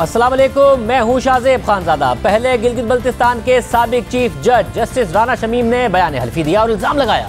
अस्सलाम वालेकुम, मैं हूं शाहजेब खानजादा। पहले गिलगित बल्तिस्तान के साबिक चीफ जज जस्टिस राना शमीम ने बयान हल्फी दिया और इल्ज़ाम लगाया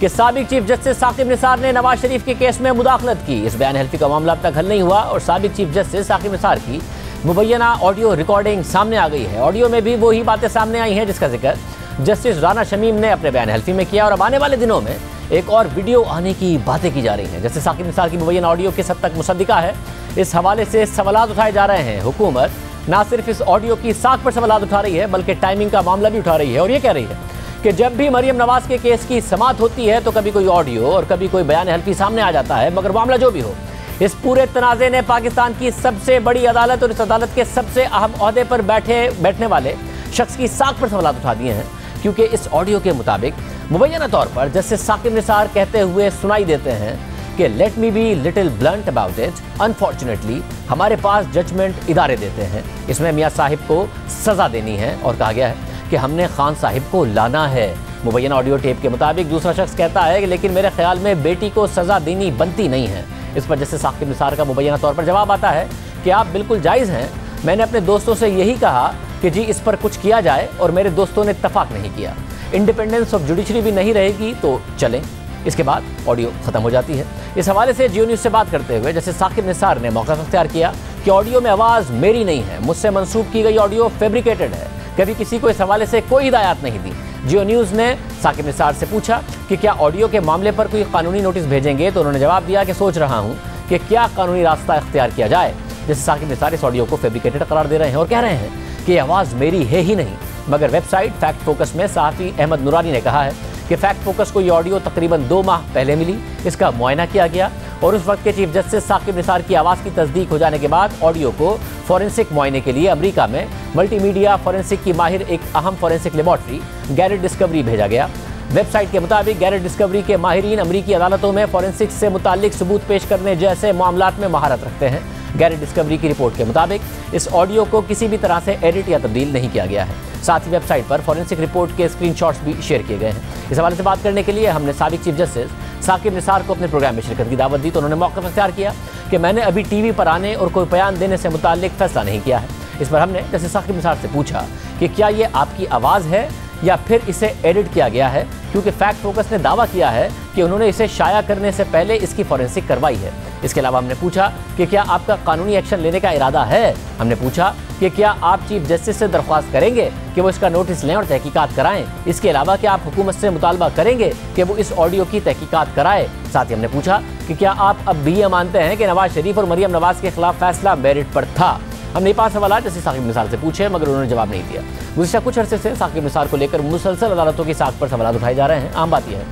कि साबिक चीफ जस्टिस साकिब निसार ने नवाज शरीफ के केस में मुदाखलत की। इस बयान हल्फी का मामला अब तक हल नहीं हुआ और साबिक चीफ जस्टिस साकिब निसार की मुबैना ऑडियो रिकॉर्डिंग सामने आ गई है। ऑडियो में भी वही बातें सामने आई हैं जिसका जिक्र जस्टिस राना शमीम ने अपने बयान हल्फी में किया और अब आने वाले दिनों में एक और वीडियो आने की बातें की जा रही हैं। जस्टिस साकिब निसार की मुबैना ऑडियो किस हद तक मुसद्दिका है, इस हवाले से सवालात उठाए जा रहे हैं। हुकूमत ना सिर्फ इस ऑडियो की साख पर सवालात उठा रही है बल्कि टाइमिंग का मामला भी उठा रही है और ये कह रही है कि जब भी मरियम नवाज के केस की समाअत होती है तो कभी कोई ऑडियो और कभी कोई बयान हल्फी सामने आ जाता है। मगर मामला जो भी हो, इस पूरे तनाज़े ने पाकिस्तान की सबसे बड़ी अदालत और इस अदालत के सबसे अहम ओहदे पर बैठने वाले शख्स की साख पर सवालात उठा दिए हैं, क्योंकि इस ऑडियो के मुताबिक मुबैना तौर पर जस्टिस साकिब निसार कहते हुए सुनाई देते हैं कि let me be little blunt about it, unfortunately हमारे पास जजमेंट इदारे देते हैं, इसमें मियाँ साहिब को सज़ा देनी है और कहा गया है कि हमने खान साहिब को लाना है। मुबैना ऑडियो टेप के मुताबिक दूसरा शख्स कहता है कि लेकिन मेरे ख्याल में बेटी को सज़ा देनी बनती नहीं है। इस पर जस्टिस साकिब निसार का मुबैना तौर पर जवाब आता है कि आप बिल्कुल जायज़ हैं, मैंने अपने दोस्तों से यही कहा कि जी इस पर कुछ किया जाए और मेरे दोस्तों ने इत्तफाक नहीं किया। इंडिपेंडेंस ऑफ जुडिशरी भी नहीं रहेगी तो चलें। इसके बाद ऑडियो ख़त्म हो जाती है। इस हवाले से जियो न्यूज़ से बात करते हुए जैसे साकिब निसार ने मौका अख्तियार किया कि ऑडियो में आवाज़ मेरी नहीं है, मुझसे मंसूब की गई ऑडियो फैब्रिकेटेड है, कभी किसी को इस हवाले से कोई हिदायत नहीं दी। जियो न्यूज़ ने साकिब निसार से पूछा कि क्या ऑडियो के मामले पर कोई कानूनी नोटिस भेजेंगे, तो उन्होंने जवाब दिया कि सोच रहा हूँ कि क्या कानूनी रास्ता इख्तियार किया जाए। जैसे साकिब निसार इस ऑडियो को फैब्रिकेटेड करार दे रहे हैं और कह रहे हैं कि आवाज़ मेरी है ही नहीं। मगर वेबसाइट फैक्ट फोकस में सहाफ़ी अहमद नूरानी ने कहा है कि फैक्ट फोकस को ये ऑडियो तकरीबन 2 माह पहले मिली, इसका मुआयना किया गया और उस वक्त के चीफ जस्टिस साकिब निसार की आवाज़ की तस्दीक हो जाने के बाद ऑडियो को फॉरेंसिक मुआयने के लिए अमेरिका में मल्टीमीडिया फॉरेंसिक की माहिर एक अहम फॉरेंसिक लेबॉर्ट्री गैरेट डिस्कवरी भेजा गया। वेबसाइट के मुताबिक गैरेट डिस्कवरी के माहिरीन अमरीकी अदालतों में फॉरेंसिक से मुताल्लिक सबूत पेश करने जैसे मामलात में महारत रखते हैं। गैरेट डिस्कवरी की रिपोर्ट के मुताबिक इस ऑडियो को किसी भी तरह से एडिट या तब्दील नहीं किया गया है। साथ ही वेबसाइट पर फॉरेंसिक रिपोर्ट के स्क्रीनशॉट्स भी शेयर किए गए हैं। इस हवाले से बात करने के लिए हमने साबिक चीफ जस्टिस साकिब निसार को अपने प्रोग्राम में शिरकत की दावत दी, तो उन्होंने मौका अख्तियार किया कि मैंने अभी टीवी पर आने और कोई बयान देने से मुताल्लिक फैसला नहीं किया है। इस पर हमने जस्टिस साकिब निसार से पूछा कि क्या ये आपकी आवाज़ है या फिर इसे एडिट किया गया है, क्योंकि फैक्ट फोकस ने दावा किया है कि उन्होंने इसे शाया करने से पहले इसकी फॉरेंसिक करवाई है। इसके अलावा हमने पूछा कि क्या आपका कानूनी एक्शन लेने का इरादा है। हमने पूछा कि क्या आप चीफ जस्टिस से दरख्वास्त करेंगे कि वो इसका नोटिस लें और तहकीकात कराएं। इसके अलावा क्या आप हुकूमत से मुतालबा करेंगे कि वो इस ऑडियो की तहकीकात कराए। साथ ही हमने पूछा कि क्या आप अब भी ये मानते हैं कि नवाज शरीफ और मरियम नवाज के खिलाफ फैसला मेरिट पर था। हमने 5 सवाल जैसे साकिब निसार से पूछे मगर उन्होंने जवाब नहीं दिया। गुज़िश्ता कुछ अरसे से साकिब निसार को लेकर मुसलसल अदालतों की साख पर सवाल उठाए जा रहे हैं। आम बात यह है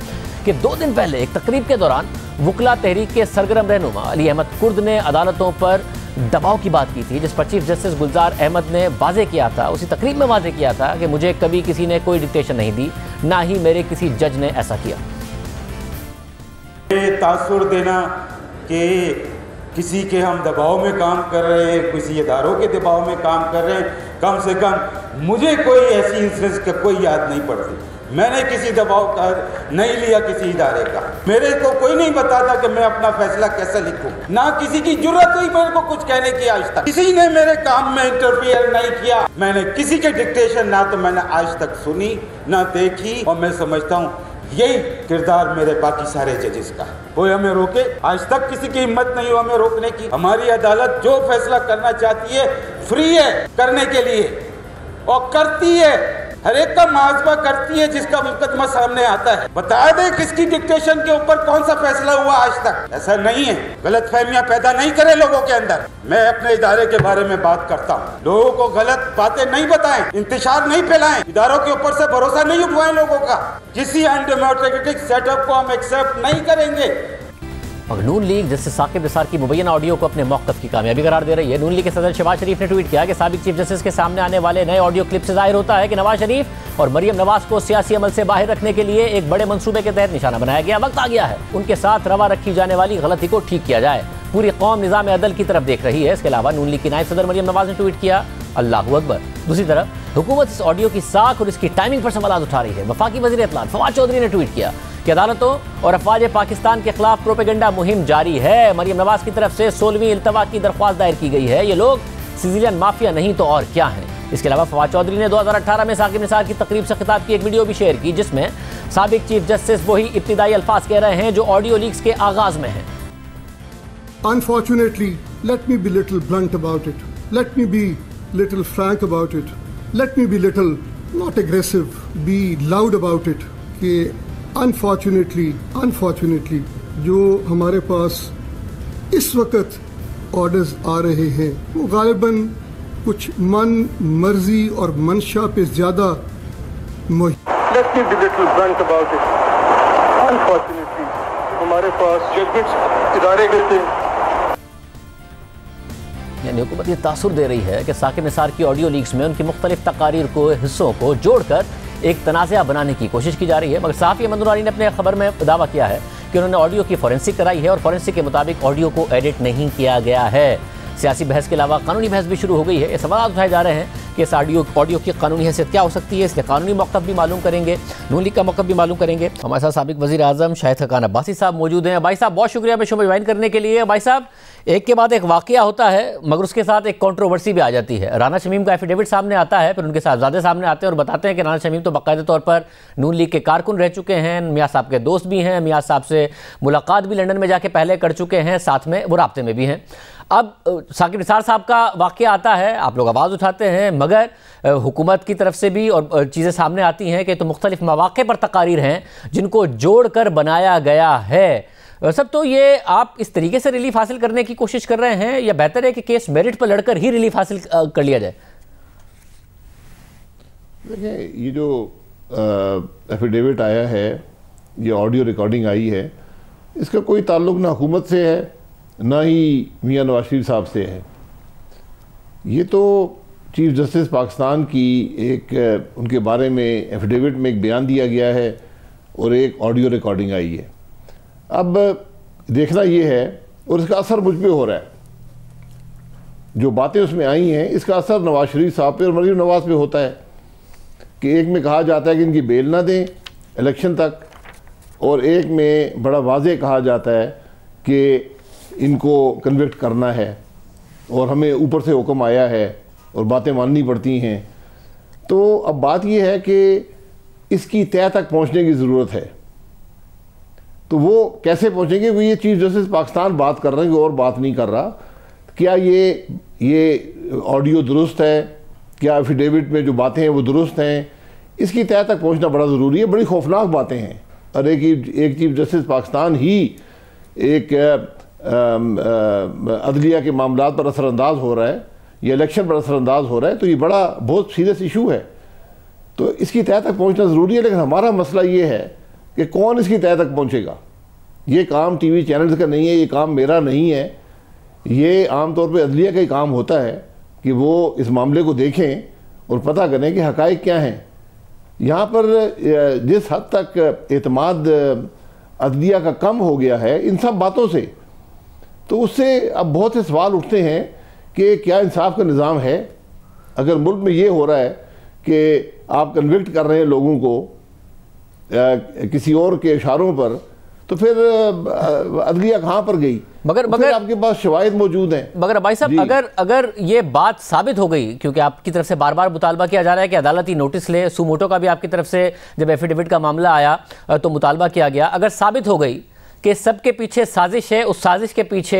कि 2 दिन पहले एक तकरीब के दौरान वकला तहरीक के सरगर्म रहनुमा अली अहमद कुर्द ने अदालतों पर दबाव की बात की थी, जिस पर चीफ जस्टिस गुलजार अहमद ने वाज़ेह किया था, उसी तकरीब में वाज़ेह किया था कि मुझे कभी किसी ने कोई डिक्टेशन नहीं दी, ना ही मेरे किसी जज ने ऐसा किया। तासुर देना कि किसी के हम दबाव में काम कर रहे हैं, किसी इदारों के दबाव में काम कर रहे हैं, कम से कम मुझे कोई ऐसी इंसिडेंस का कोई याद नहीं पड़ती। मैंने किसी दबाव का नहीं लिया किसी इदारे का, मेरे को कोई नहीं बताता कि मैं अपना फैसला कैसे लिखूं, ना किसी की जरूरत हुई मेरे को कुछ कहने की आज तक। किसी ने मेरे काम में इंटरफियर नहीं किया, मैंने किसी के डिक्टेशन ना तो मैंने आज तक सुनी ना देखी। और मैं समझता हूँ यही किरदार मेरे बाकी सारे जजेस का। कोई हमें रोके, आज तक किसी की हिम्मत नहीं हो हमें रोकने की। हमारी अदालत जो फैसला करना चाहती है फ्री है करने के लिए और करती है, हर एक का मुआवजा करती है जिसका मुकदमा सामने आता है। बता दे किसकी डिक्टेशन के ऊपर कौन सा फैसला हुआ आज तक। ऐसा नहीं है, गलतफहमियां पैदा नहीं करे लोगों के अंदर। मैं अपने इदारे के बारे में बात करता हूँ, लोगों को गलत बातें नहीं बताएं, इंतशार नहीं फैलाएं, इदारों के ऊपर से भरोसा नहीं उठवाएं लोगों का। किसी अनडेमोक्रेटिक सेटअप को हम एक्सेप्ट नहीं करेंगे। और नून लीग जस्टिस साकिब निसार की मुबैना ऑडियो को अपने मौक़िफ़ की कामयाबी करार दे रही है। नून लीग के सदर शहबाज शरीफ ने ट्वीट किया कि साबिक चीफ जस्टिस के सामने आने वाले नए ऑडियो क्लिप से जाहिर होता है कि नवाज शरीफ और मरियम नवाज को सियासी अमल से बाहर रखने के लिए एक बड़े मंसूबे के तहत निशाना बनाया गया। वक्त आ गया है उनके साथ रवा रखी जाने वाली गलती को ठीक किया जाए। पूरी कौम निज़ाम अदल की तरफ देख रही है। इसके अलावा नून लीग की नायब सदर मरियम नवाज ने ट्वीट किया अल्लाहू अकबर। दूसरी तरफ हुकूमत इस ऑडियो की साख और इसकी टाइमिंग पर सवाल उठा रही है। वफाकी वज़ीर इत्तलात फवाद चौधरी ने ट्वीट किया कि अदालतों और अफवाज पाकिस्तान के खिलाफ प्रोपेगेंडा मुहिम जारी है। मरियम नवाज की तरफ से 16वीं इल्तवा की दरख्वास्त दायर की गई है। ये लोग सिजिलियन माफिया नहीं तो और क्या है। इसके अलावा फवाद चौधरी ने 2018 में साकिब निसार की तकरीब से खिताब की एक वीडियो भी शेयर की, जिसमें साबिक चीफ जस्टिस वही इब्तिदाई अल्फाज कह रहे हैं जो ऑडियो लीक्स के आगाज में हैं। Unfortunately, let me be little blunt about it. Let me be little frank about it. Let me be little not aggressive, be loud about it. कि unfortunately जो हमारे पास इस वक्त ऑर्डर्स आ रहे हैं वो गालिबन कुछ मन मर्जी और मंशा पे ज्यादा Let me be little blunt about it. Unfortunately हमारे पास जजमेंट्स इदारे गए थे। यानी हुकूमत ये तासुर दे रही है कि साकिब निसार की ऑडियो लीक्स में उनकी मुख्तलिफ तकारीर को हिस्सों को जोड़कर एक तनाज़ा बनाने की कोशिश की जा रही है। मगर सहाफ़ी अहमद नूरानी ने अपने खबर में दावा किया है कि उन्होंने ऑडियो की फोरेंसिक कराई है और फोरेंसिक के मुताबिक ऑडियो को एडिट नहीं किया गया है। सियासी बहस के अलावा कानूनी बहस भी शुरू हो गई है। ये सवाल उठाए जा रहे हैं कि इस ऑडियो की कानूनी हैसियत क्या हो सकती है, इसके कानूनी मौक़िफ़ भी मालूम करेंगे, नून लीग का मौक़िफ़ भी मालूम करेंगे। हमारे साथ साबिक वज़ीर आज़म शाहिद खकान अब्बासी साहब मौजूद हैं। भाई साहब बहुत शुक्रिया मैं शो में ज्वाइन करने के लिए। भाई साहब एक के बाद एक वाक़या होता है मगर उसके साथ एक कंट्रोवर्सी भी आ जाती है। राना शमीम का एफिडेविट सामने आता है, फिर उनके साहबजादे सामने आते हैं और बताते हैं कि राना शमीम तो बाकायदा तौर पर नून लीग के कारकुन रह चुके हैं, मियाँ साहब के दोस्त भी हैं, मियाँ साहब से मुलाकात भी लंदन में जाके पहले कर चुके हैं, साथ में वो राब्ते में भी हैं। अब साकिब निसार साहब का वाक़या आता है, आप लोग आवाज़ उठाते हैं, मगर हुकूमत की तरफ से भी और चीज़ें सामने आती हैं कि तो मुख्तलिफ मौक़े पर तकारीर हैं जिनको जोड़ कर बनाया गया है। सब तो ये आप इस तरीके से रिलीफ हासिल करने की कोशिश कर रहे हैं या बेहतर है कि केस मेरिट पर लड़कर ही रिलीफ हासिल कर लिया जाए? देखिए ये जो एफिडेविट आया है, ये ऑडियो रिकॉर्डिंग आई है, इसका कोई ताल्लुक ना हुकूमत से है ना ही मियाँ नवाज शरीफ साहब से है। ये तो चीफ जस्टिस पाकिस्तान की एक उनके बारे में एफिडेविट में एक बयान दिया गया है और एक ऑडियो रिकॉर्डिंग आई है। अब देखना ये है और इसका असर मुझ पे हो रहा है, जो बातें उसमें आई हैं इसका असर नवाज शरीफ साहब पे और मरीम नवाज पे होता है कि एक में कहा जाता है कि इनकी बेल ना दें इलेक्शन तक, और एक में बड़ा वाज़ेह कहा जाता है कि इनको कन्विक्ट करना है और हमें ऊपर से हुक्म आया है और बातें माननी पड़ती हैं। तो अब बात यह है कि इसकी तय तक पहुंचने की ज़रूरत है। तो वो कैसे पहुंचेंगे? वो ये चीफ जस्टिस पाकिस्तान बात कर रहे हैं, और बात नहीं कर रहा। क्या ये ऑडियो दुरुस्त है? क्या एफिडेविट में जो बातें हैं वो दुरुस्त हैं? इसकी तय तक पहुंचना बड़ा ज़रूरी है। बड़ी खौफनाक बातें हैं और एक चीफ जस्टिस पाकिस्तान ही एक अदलिया के मामलात पर असरअंदाज हो रहा है, ये इलेक्शन पर असरअंदाज हो रहा है, तो ये बड़ा बहुत सीरियस इशू है। तो इसकी तय तक पहुंचना ज़रूरी है। लेकिन हमारा मसला ये है कि कौन इसकी तय तक पहुंचेगा। ये काम टीवी चैनल्स का नहीं है, ये काम मेरा नहीं है, ये आमतौर पे अदलिया का ही काम होता है कि वो इस मामले को देखें और पता करें कि हक़ाइक़ क्या हैं। यहाँ पर जिस हद तक एतमाद अदलिया का कम हो गया है इन सब बातों से, तो उससे अब बहुत से सवाल उठते हैं कि क्या इंसाफ का निज़ाम है। अगर मुल्क में ये हो रहा है कि आप कन्विक्ट कर रहे हैं लोगों को किसी और के इशारों पर, तो फिर अदलिया कहाँ पर गई? मगर आपके पास शवाहिद मौजूद हैं। मगर भाई साहब अगर ये बात साबित हो गई, क्योंकि आपकी तरफ से बार बार मुतालबा किया जा रहा है कि अदालती नोटिस ले, सुमोटो का भी आपकी तरफ से जब एफिडेविट का मामला आया तो मुतालबा किया गया, अगर साबित हो गई कि सबके पीछे साजिश है, उस साजिश के पीछे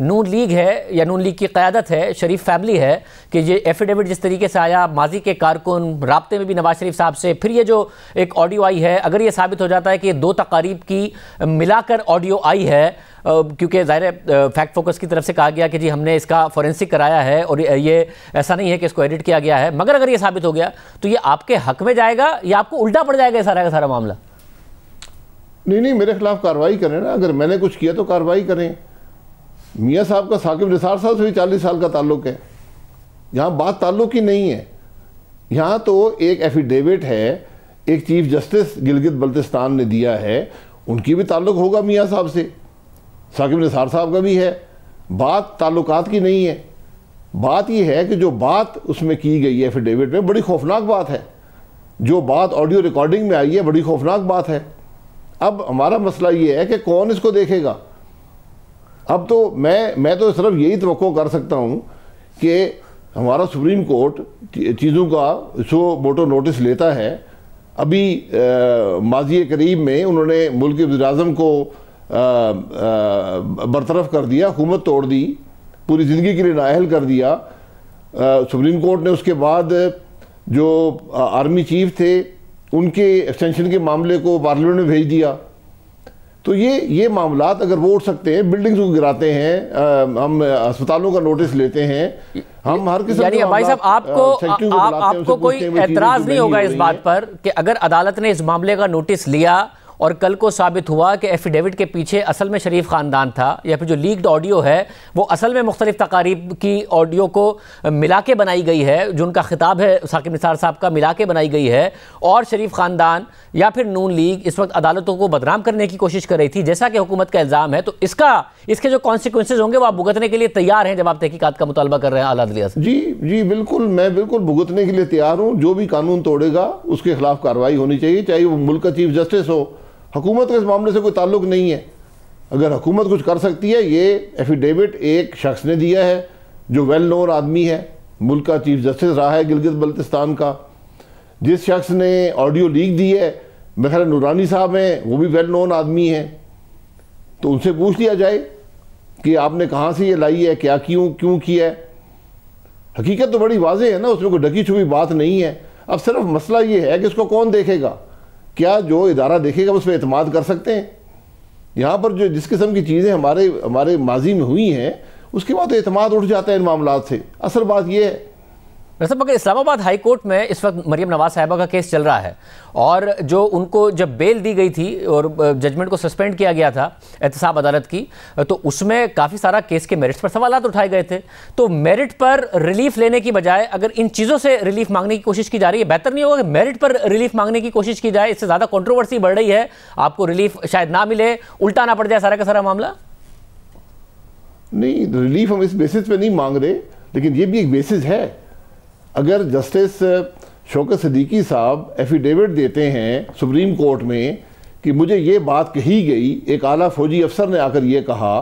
नून लीग है या नून लीग की क़यादत है, शरीफ फैमिली है, कि ये एफिडेविट जिस तरीके से आया, माजी के कारकुन राब्ते में भी नवाज शरीफ साहब से, फिर ये जो एक ऑडियो आई है, अगर ये साबित हो जाता है कि ये दो तकारीब की मिलाकर ऑडियो आई है, क्योंकि ज़ाहिर फैक्ट फोकस की तरफ से कहा गया कि जी हमने इसका फोरेंसिक कराया है और ये ऐसा नहीं है कि इसको एडिट किया गया है, मगर अगर ये साबित हो गया तो ये आपके हक में जाएगा या आपको उल्टा पड़ जाएगा सारा का सारा मामला? नहीं, मेरे खिलाफ कार्रवाई करें ना। अगर मैंने कुछ किया तो कार्रवाई करें। मियाँ साहब का साकिब निसार साहब से भी 40 साल का ताल्लुक़ है। यहाँ बात ताल्लुक़ ही नहीं है। यहाँ तो एक एफिडेविट है, एक चीफ जस्टिस गिलगित बल्तिस्तान ने दिया है, उनकी भी ताल्लुक़ होगा मियाँ साहब से, साकिब निसार साहब का भी है। बात ताल्लुकात की नहीं है। बात यह है कि जो बात उसमें की गई है एफिडेविट में, बड़ी खौफनाक बात है। जो बात ऑडियो रिकॉर्डिंग में आई है, बड़ी खौफनाक बात है। अब हमारा मसला ये है कि कौन इसको देखेगा। अब तो मैं तो सिर्फ यही तवक्को कर सकता हूँ कि हमारा सुप्रीम कोर्ट चीज़ों का सो मोटो नोटिस लेता है। अभी माजी करीब में उन्होंने मुल्क के वज़ीर-ए-आज़म को बरतरफ कर दिया, हुकूमत तोड़ दी, पूरी ज़िंदगी के लिए नाअहल कर दिया। सुप्रीम कोर्ट ने उसके बाद जो आर्मी चीफ थे उनके एक्सटेंशन के मामले को पार्लियामेंट में भेज दिया। तो ये मामलात अगर वो उठ सकते हैं, बिल्डिंग्स को गिराते हैं, हम अस्पतालों का नोटिस लेते हैं, हम हर किसी यानी भाई साहब आपको कोई एतराज नहीं होगा इस बात पर कि अगर अदालत ने इस मामले का नोटिस लिया और कल को साबित हुआ कि एफिडेविट के पीछे असल में शरीफ खानदान था, या फिर जो लीक्ड ऑडियो है वो असल में मुख्तलिफ तकारीब की ऑडियो को मिला के बनाई गई है, जो उनका खिताब है साकिब निसार साहब का मिला के बनाई गई है, और शरीफ खानदान या फिर नून लीग इस वक्त अदालतों को बदनाम करने की कोशिश कर रही थी, जैसा कि हुकूमत का इल्ज़ाम है, तो इसके जो कॉन्सिक्वेंसेज होंगे वो आप भुगतने के लिए तैयार हैं जब आप तहकीकात का मुतालबा कर रहे हैं आला अदलिया से? जी बिल्कुल, मैं बिल्कुल भुगतने के लिए तैयार हूँ। जो भी कानून तोड़ेगा उसके खिलाफ कार्रवाई होनी चाहिए, चाहे वो मुल्क का चीफ जस्टिस हो। हुकूमत का इस मामले से कोई ताल्लुक नहीं है। अगर हुकूमत कुछ कर सकती है, ये एफिडेविट एक शख्स ने दिया है जो वेल नोन आदमी है, मुल्क का चीफ जस्टिस रहा है गिलगित बल्तिस्तान का। जिस शख्स ने ऑडियो लीक दी है, मेरे ख्याल नूरानी साहब हैं, वो भी वेल नोन आदमी हैं, तो उनसे पूछ लिया जाए कि आपने कहाँ से ये लाई है, क्या क्यों किया है। हकीकत तो बड़ी वाज़ेह है ना, उसमें कोई ढकी छुपी बात नहीं है। अब सिर्फ मसला ये है कि इसको कौन देखेगा, क्या जो इदारा देखेगा उस पर एतमाद कर सकते हैं। यहाँ पर जो जिस किस्म की चीज़ें हमारे माजी में हुई हैं, उसके बाद तो एतमाद उठ जाता है इन मामलात से। असल बात यह है वैसे मगर इस्लामाबाद हाई कोर्ट में इस वक्त मरियम नवाज साहिबा का केस चल रहा है, और जो उनको जब बेल दी गई थी और जजमेंट को सस्पेंड किया गया था एहतसाब अदालत की, तो उसमें काफ़ी सारा केस के मेरिट्स पर सवालात उठाए गए थे। तो मेरिट पर रिलीफ लेने की बजाय अगर इन चीज़ों से रिलीफ मांगने की कोशिश की जा रही है, बेहतर नहीं होगा कि मेरिट पर रिलीफ मांगने की कोशिश की जाए? इससे ज़्यादा कंट्रोवर्सी बढ़ रही है, आपको रिलीफ शायद ना मिले, उल्टा ना पड़ जाए सारा का सारा मामला। नहीं, रिलीफ हम इस बेसिस पे नहीं मांग रहे, लेकिन ये भी एक बेसिस है। अगर जस्टिस शौकत सिद्दीकी साहब एफिडेविट देते हैं सुप्रीम कोर्ट में कि मुझे ये बात कही गई, एक आला फौजी अफसर ने आकर ये कहा,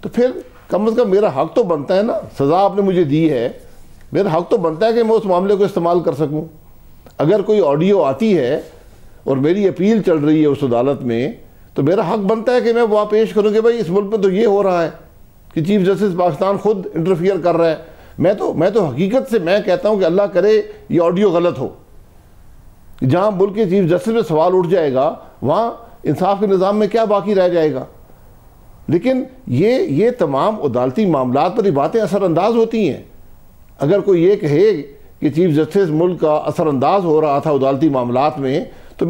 तो फिर कम से कम मेरा हक तो बनता है ना। सज़ा आपने मुझे दी है, मेरा हक तो बनता है कि मैं उस मामले को इस्तेमाल कर सकूं। अगर कोई ऑडियो आती है और मेरी अपील चल रही है उस अदालत में, तो मेरा हक बनता है कि मैं वहाँ पेश करूँ कि भाई इस मुल्क में तो ये हो रहा है कि चीफ जस्टिस पाकिस्तान खुद इंटरफियर कर रहा है। मैं तो हकीकत से मैं कहता हूं कि अल्लाह करे ये ऑडियो गलत हो। जहां मुल्क के चीफ जस्टिस में सवाल उठ जाएगा, वहां इंसाफ के निज़ाम में क्या बाकी रह जाएगा। लेकिन ये तमाम अदालती मामलात पर ये बातें असरअंदाज होती हैं। अगर कोई ये कहे कि चीफ जस्टिस मुल्क का असरअंदाज हो रहा था अदालती मामलात में, तो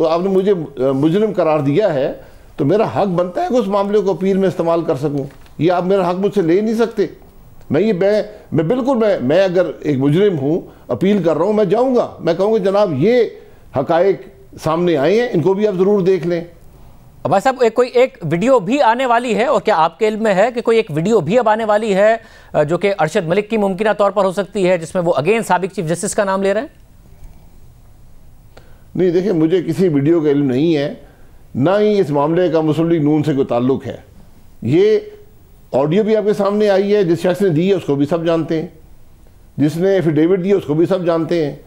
आपने मुझे मुजरिम करार दिया है, तो मेरा हक बनता है कि उस मामले को अपील में इस्तेमाल कर सकूं। ये आप मेरा हक मुझसे ले नहीं सकते। मैं अगर एक मुजरिम हूँ, अपील कर रहा हूँ, मैं जाऊँगा, मैं कहूँगा जनाब ये हकायक सामने आए हैं, इनको भी आप ज़रूर देख लें। भाई साहब कोई एक वीडियो भी आने वाली है, और क्या आपके इल्म में है कि कोई एक वीडियो भी अब आने वाली है जो कि अरशद मलिक की मुमकिन तौर पर हो सकती है, जिसमें वो अगेन साबिक चीफ जस्टिस का नाम ले रहे हैं? नहीं, देखिए मुझे किसी वीडियो का इल्म नहीं है, ना ही इस मामले का मुस्लिम लीग नून से कोई ताल्लुक है। ये ऑडियो भी आपके सामने आई है, जिस शख्स ने दी है उसको भी सब जानते हैं, जिसने एफिडेविट दिया उसको भी सब जानते हैं।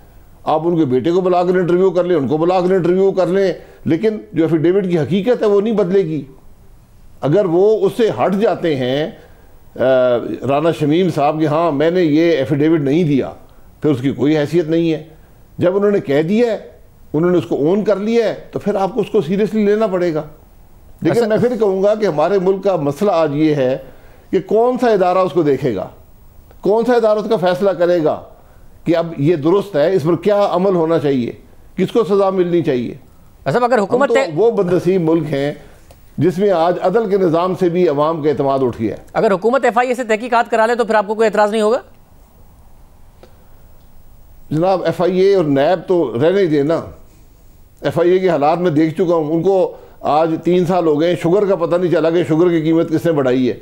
आप उनके बेटे को बुलाकर इंटरव्यू कर लें, उनको बुलाकर इंटरव्यू कर लें, लेकिन जो एफिडेविट की हकीकत है वो नहीं बदलेगी। अगर वो उससे हट जाते हैं राना शमीम साहब कि हाँ मैंने ये एफिडेविट नहीं दिया, फिर उसकी कोई हैसियत नहीं है। जब उन्होंने कह दिया है, उन्होंने उसको ओन कर लिया है, तो फिर आपको उसको सीरियसली लेना पड़ेगा। लेकिन मैं फिर कहूँगा कि हमारे मुल्क का मसला आज ये है कि कौन सा इदारा उसको देखेगा, कौन सा इदारा उसका फैसला करेगा कि अब ये दुरुस्त है, इस पर क्या अमल होना चाहिए, किसको सज़ा मिलनी चाहिए। अच्छा, अगर हुकूमत तो वो बदनसीब मुल्क हैं जिसमें आज अदल के निज़ाम से भी अवाम का एतमाद उठ गया है। अगर हुकूमत FIA से तहकीकात करा ले तो फिर आपको कोई एतराज़ नहीं होगा? जनाब FIA और नैब तो रहने ही देना। FIA के हालात में देख चुका हूँ, उनको आज 3 साल हो गए, शुगर का पता नहीं चला कि शुगर की कीमत किसने बढ़ाई है।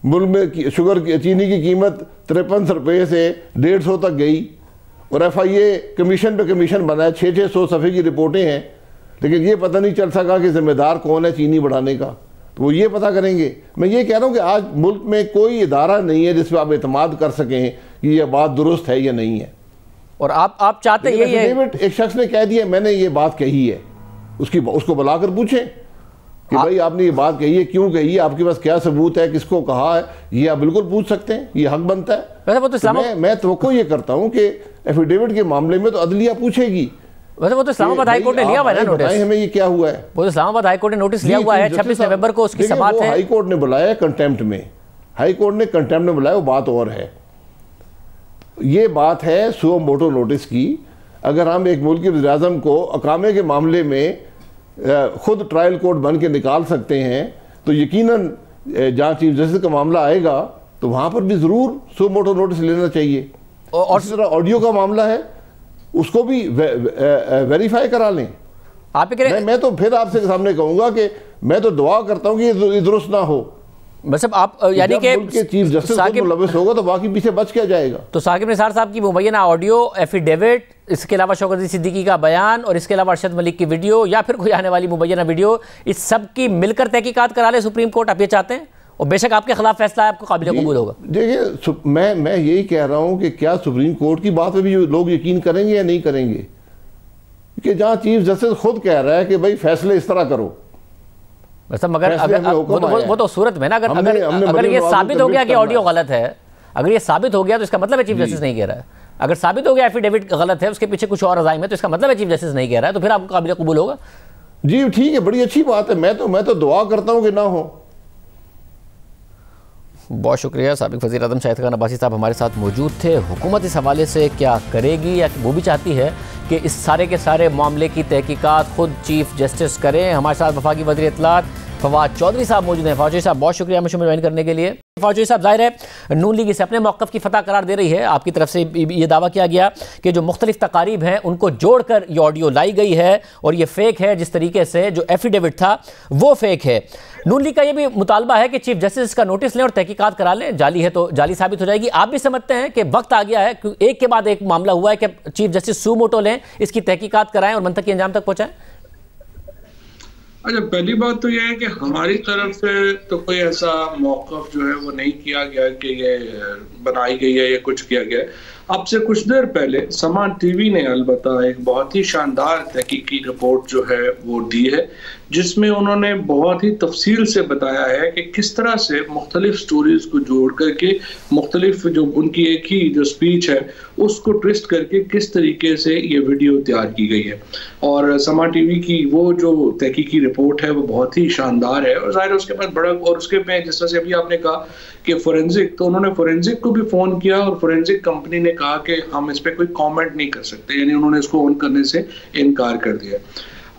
मुल्क में चीनी की कीमत 53 रुपये से 150 तक गई, और FIA कमीशन पे कमीशन बना है, 600 सफ़े की रिपोर्टें हैं, लेकिन ये पता नहीं चल सका कि ज़िम्मेदार कौन है चीनी बढ़ाने का। तो वो ये पता करेंगे। मैं ये कह रहा हूँ कि आज मुल्क में कोई इदारा नहीं है जिस पर आप एतमाद कर सकें कि यह बात दुरुस्त है या नहीं है। और आप चाहते यही है, एक शख्स ने कह दिया मैंने ये बात कही है, उसको बुलाकर पूछें कि भाई आपने ये बात कही है, क्यों कही है, आपके पास क्या सबूत है, किसको कहा है, ये आप बिल्कुल पूछ सकते हैं, ये हक बनता है। वो तो मैं तो ये करता हूँ कि एफिडेविट के मामले में तो अदलिया पूछेगी। वैसे वो तो इस्लामाबाद हाई कोर्ट ने लिया हुआ है ना नोटिस, हमें ये क्या हुआ है, वो तो इस्लामाबाद हाई कोर्ट ने नोटिस लिया हुआ है 26 नवंबर को, उसकी समाअत है। हाई कोर्ट ने बुलाया कंटेम्प्ट में, हाई कोर्ट ने कंटेम्प्ट में बुलाया, वो बात और है। ये बात है सुओ मोटो नोटिस की। अगर हम एक मुल्क के वज़ीर-ए-आज़म को अकामे के मामले में खुद ट्रायल कोर्ट बन के निकाल सकते हैं, तो यकीनन जहाँ चीफ जस्टिस का मामला आएगा तो वहाँ पर भी ज़रूर सुओ मोटो नोटिस लेना चाहिए। और इसी तरह ऑडियो का मामला है, उसको भी वेरीफाई करा लें। आप मैं तो फिर आपसे सामने कहूँगा कि मैं तो दुआ करता हूँ कि ये दुरुस्त ना हो। बस अब आप यानी कि चीफ जस्टिस को मुलव्वस होगा तो बाकी पीछे बच क्या जाएगा। तो साकिब निसार साहब की मुबैना ऑडियो, एफिडेविट, इसके अलावा शौकत अली सिद्दीकी का बयान और इसके अलावा अरशद मलिक की वीडियो या फिर कोई आने वाली मुबैना वीडियो, इस सब की मिलकर तहकीकात करा ले सुप्रीम कोर्ट, आप ये चाहते हैं? और बेशक आपके खिलाफ फैसला आपको काबिल कबूल होगा। देखिए मैं यही कह रहा हूँ कि क्या सुप्रीम कोर्ट की बात पे भी लोग यकीन करेंगे या नहीं करेंगे, कि जहाँ चीफ जस्टिस खुद कह रहा है कि भाई फैसले इस तरह करो। मगर वो तो सूरत में ना, अगर ये साबित हो गया कि ऑडियो गलत है, अगर ये साबित हो गया तो इसका मतलब है चीफ जस्टिस नहीं कह रहा है। अगर साबित हो गया एफिडेविट गलत है, उसके पीछे कुछ और अज़ाइम है, तो इसका मतलब है चीफ जस्टिस नहीं कह रहा है, तो फिर आपको काबिल कबूल होगा। जी ठीक है, बड़ी अच्छी बात है। मैं तो दुआ करता हूँ कि ना हो। बहुत शुक्रिया। साबिक वज़ीर आज़म शाहिद खान अब्बासी साहब हमारे साथ मौजूद थे। हुकूमत इस हवाले से क्या करेगी, या वो भी चाहती है कि इस सारे के सारे मामले की तहकीकात खुद चीफ जस्टिस करें? हमारे साथ वफाकी वज़ीर इत्तलात फवाद चौधरी साहब मौजूद हैं। फवाद चौधरी साहब बहुत शुक्रिया हमें ज्वाइन करने के लिए। फवाद चौधरी साहब, ज़ाहिर है नून लीग इसे अपने मौक़िफ़ की फ़तह करार दे रही है। आपकी तरफ से ये दावा किया गया कि जो मुख्तलिफ तकारीब हैं उनको जोड़कर ये ऑडियो लाई गई है और ये फ़ेक है, जिस तरीके से जो एफिडेविट था वो फ़ेक है। नून लीग का ये भी मुतालबा है कि चीफ जस्टिस का नोटिस लें और तहकीकात करा लें, जाली है तो जाली साबित हो जाएगी। आप भी समझते हैं कि वक्त आ गया है, क्योंकि एक के बाद एक मामला हुआ है, कि चीफ जस्टिस सुओ मोटो लें, इसकी तहकीकात कराएं और मंतकी अंजाम तक पहुँचाएं? अच्छा, पहली बात तो यह है कि हमारी तरफ से तो कोई ऐसा मौक़िफ़ जो है वो नहीं किया गया कि ये बनाई गई है या कुछ किया गया है। अब से कुछ देर पहले समा टीवी ने अलबत्ता एक बहुत ही शानदार तहकीकी रिपोर्ट जो है वो दी है, जिसमें उन्होंने बहुत ही तफसील से बताया है कि किस तरह से मुख्तलिफ स्टोरीज को जोड़ करके मुख्तलिफ जो उनकी एक ही जो स्पीच है उसको ट्विस्ट करके किस तरीके से ये वीडियो तैयार की गई है। और समा टीवी की वो जो तहकीकी रिपोर्ट है वो बहुत ही शानदार है। और ज़ाहिर उसके बाद बड़ा, और उसके में जिस तरह से अभी आपने कहा कि फोरेंसिक, तो उन्होंने फोरेंसिक को भी फ़ोन किया और फोरेंसिक कंपनी ने कहा कि हम इस पर कोई कमेंट नहीं कर सकते, यानी उन्होंने इसको ऑन करने से इनकार कर दिया।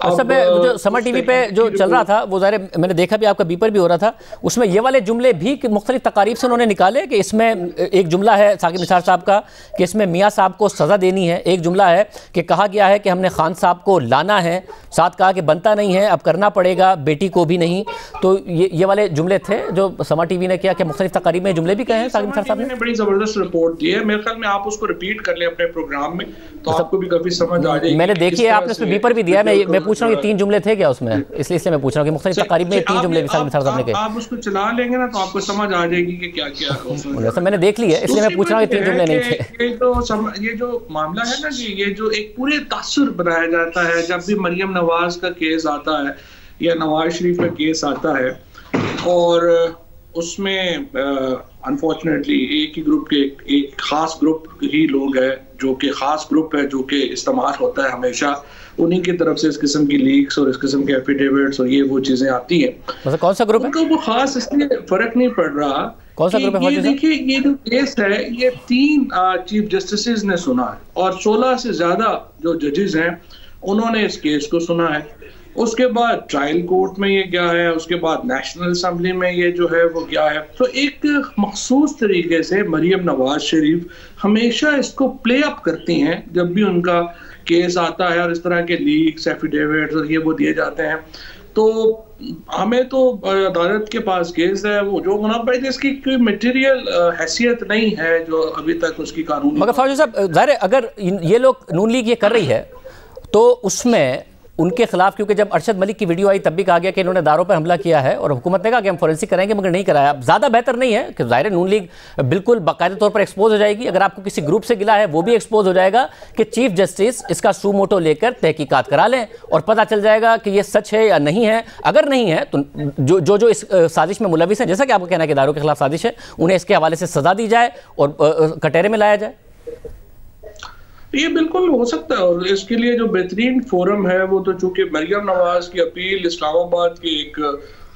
सब जो समा टीवी पे जो चल रहा था वो ज़ाहिर मैंने देखा भी, आपका बीपर भी हो रहा था, उसमें ये वाले जुमले भी मुख्तलिफ तकारीब से उन्होंने निकाले। कि इसमें एक जुमला है साकिब निसार साहब का कि इसमें मियाँ साहब को सज़ा देनी है। एक जुमला है कि कहा गया है कि हमने खान साहब को लाना है, साथ कहा कि बनता नहीं है, अब करना पड़ेगा, बेटी को भी नहीं। तो ये वाले जुमले थे जो समा टीवी ने किया। कि मुख्तलिफ तकारीब में जुमले भी कहे हैं साकिब निसार साहब ने? बड़ी ज़बरदस्त रिपोर्ट दी है, मेरे ख्याल में आप उसको रिपीट कर लें अपने प्रोग्राम में तो आपको भी काफ़ी समझ आ जाएगी। मैंने देखी है, आपने उसमें बीपर भी दिया है। मैं पूछ रहा हूँ ये 3 जुमले थे क्या उसमें, इसलिए मैं पूछ रहा हूँ कि मुख्तलिफ तकारीब में 3 जुमले भी साकिब निसार साहब ने कहे। आप उसको चला लेंगे ना तो आपको समझ आ जाएगी कि क्या क्या है। मैंने देख ली है, इसलिए मैं पूछ रहा हूँ 3 जुमले नहीं थे। ये जो मामला है ना जी, ये जो एक पूरे तासुर बनाया जाता है जब भी मरियम नवाज का केस आता है या नवाज शरीफ का केस आता है, और उसमें अनफॉर्चुनेटली एक ही ग्रुप के एक खास ग्रुप ही लोग हैं जो कि खास ग्रुप है जो कि इस्तेमाल होता है हमेशा, उन्हीं की तरफ से इस किस्म की लीक्स और इस किस्म के एफिडेविट्स और ये वो चीजें आती हैं। मतलब कौन सा ग्रुप है? उनको वो खास इसलिए फर्क नहीं पड़ रहा। कौन सा ग्रुप है? ये देखिए, ये जो केस है ये 3 चीफ जस्टिस ने सुना है और 16 से ज्यादा जो जजेस हैं उन्होंने इस केस को सुना है। उसके बाद ट्रायल कोर्ट में ये गया है, उसके बाद नेशनल असेंबली में ये जो है वो गया है। तो एक मखसूस तरीके से मरियम नवाज शरीफ हमेशा इसको प्ले अप करती हैं जब भी उनका केस आता है और इस तरह के लीक्स, एफिडेविट्स और ये वो दिए जाते हैं। तो हमें तो अदालत के पास केस है वो जो होना पड़े, जिसकी कोई मटेरियल हैसियत नहीं है जो अभी तक उसकी कानूनी। मगर फौजी साहब, ज़ाहिर अगर ये लोग नून लीग ये कर रही है तो उसमें उनके खिलाफ, क्योंकि जब अरशद मलिक की वीडियो आई तब भी कहा गया कि इन्होंने दारों पर हमला किया है और हुकूमत ने कहा कि हम फोरेंसिक कराएंगे, मगर नहीं कराया। ज़्यादा बेहतर नहीं है कि ज़ाहिर नून लीग बिल्कुल बाकायदा तौर पर एक्सपोज हो जाएगी। अगर आपको किसी ग्रुप से गिला है वो भी एक्सपोज हो जाएगा कि चीफ जस्टिस इसका सू मोटो लेकर तहकीकात करा लें और पता चल जाएगा कि ये सच है या नहीं है। अगर नहीं है तो जो इस साजिश में मुलविस हैं, जैसा कि आपको कहना है कि दारों के खिलाफ साजिश है, उन्हें इसके हवाले से सजा दी जाए और कटहरे में लाया जाए। ये बिल्कुल हो सकता है और इसके लिए जो बेहतरीन फोरम है वो तो चूंकि मरियम नवाज की अपील इस्लामाबाद के एक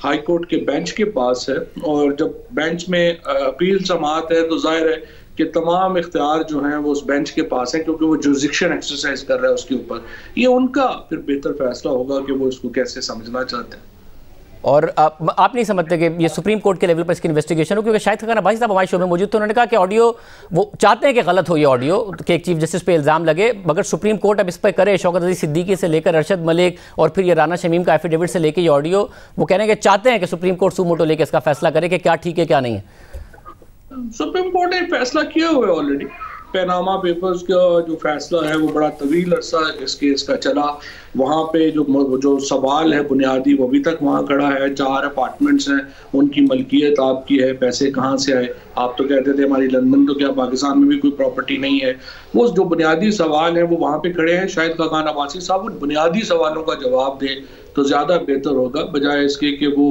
हाई कोर्ट के बेंच के पास है और जब बेंच में अपील समाअत है तो जाहिर है कि तमाम इख्तियार जो हैं वो उस बेंच के पास हैं, क्योंकि वो जुरिसडिक्शन एक्सरसाइज कर रहा है उसके ऊपर। ये उनका फिर बेहतर फैसला होगा कि वो इसको कैसे समझना चाहते हैं। और आप नहीं समझते कि ये सुप्रीम कोर्ट के लेवल पर इसकी इन्वेस्टिगेशन हो? क्योंकि शाहिद खान अब्बासी साहब हमारे शो में मौजूद थे, उन्होंने कहा कि ऑडियो वो चाहते हैं कि गलत हो ये ऑडियो, कि एक चीफ जस्टिस पे इल्ज़ाम लगे, मगर सुप्रीम कोर्ट अब इस पर करे, शौकत अली सिद्दीकी से लेकर अरशद मलिक और फिर ये राना शमीम का एफिडेविट से लेकर ये ऑडियो, वो कह रहे हैं कि चाहते हैं कि सुप्रीम कोर्ट सू मोटो लेकर इसका फैसला करे कि क्या ठीक है क्या नहीं है। सुप्रीम कोर्ट ने फैसला किया हुआ है ऑलरेडी। पैनामा पेपर्स का जो फैसला है वो बड़ा तवील अरसा इस केस का चला। वहाँ पे जो सवाल है बुनियादी वो अभी तक वहाँ खड़ा है। 4 अपार्टमेंट्स हैं, उनकी मलकियत आपकी है, पैसे कहाँ से आए? आप तो कहते थे हमारी लंदन तो क्या पाकिस्तान में भी कोई प्रॉपर्टी नहीं है। वो जो बुनियादी सवाल है वो वहाँ पे खड़े हैं। शाहिद खान अब्बासी साहब उन बुनियादी सवालों का जवाब दें तो ज़्यादा बेहतर होगा, बजाय इसके कि वो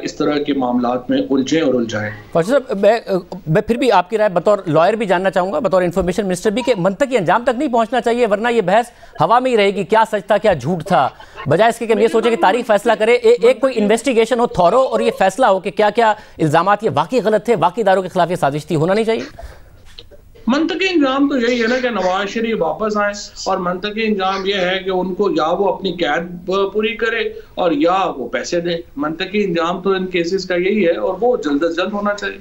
इस तरह के मामलात में उलझें और उलझाएं। साहब मैं फिर भी आपकी राय बतौर लॉयर भी जानना चाहूँगा, बतौर इन्फॉर्मेशन मिनिस्टर भी, कि मंतकी अंजाम तक नहीं पहुँचना चाहिए, वरना ये बहस हवा में ही रहेगी, क्या सच था क्या झूठ था, बजाय इसके कि हम ये सोचे कि तारीख फैसला करे। एक कोई इन्वेस्टिगेशन हो थॉरो और ये फैसला हो कि क्या क्या इल्जामात ये वाकई गलत थे, वाकई दारों के खिलाफ ये साजिश थी। होना नहीं चाहिए। मंतकी इंजाम तो यही है ना कि नवाज शरीफ वापस आए, और मंतकी इंजाम यह है कि उनको या वो अपनी कैद पूरी करे और या वो पैसे दे। मंतकी इंजाम तो इन केसेस का यही है और वो जल्द अज जल्द होना चाहिए।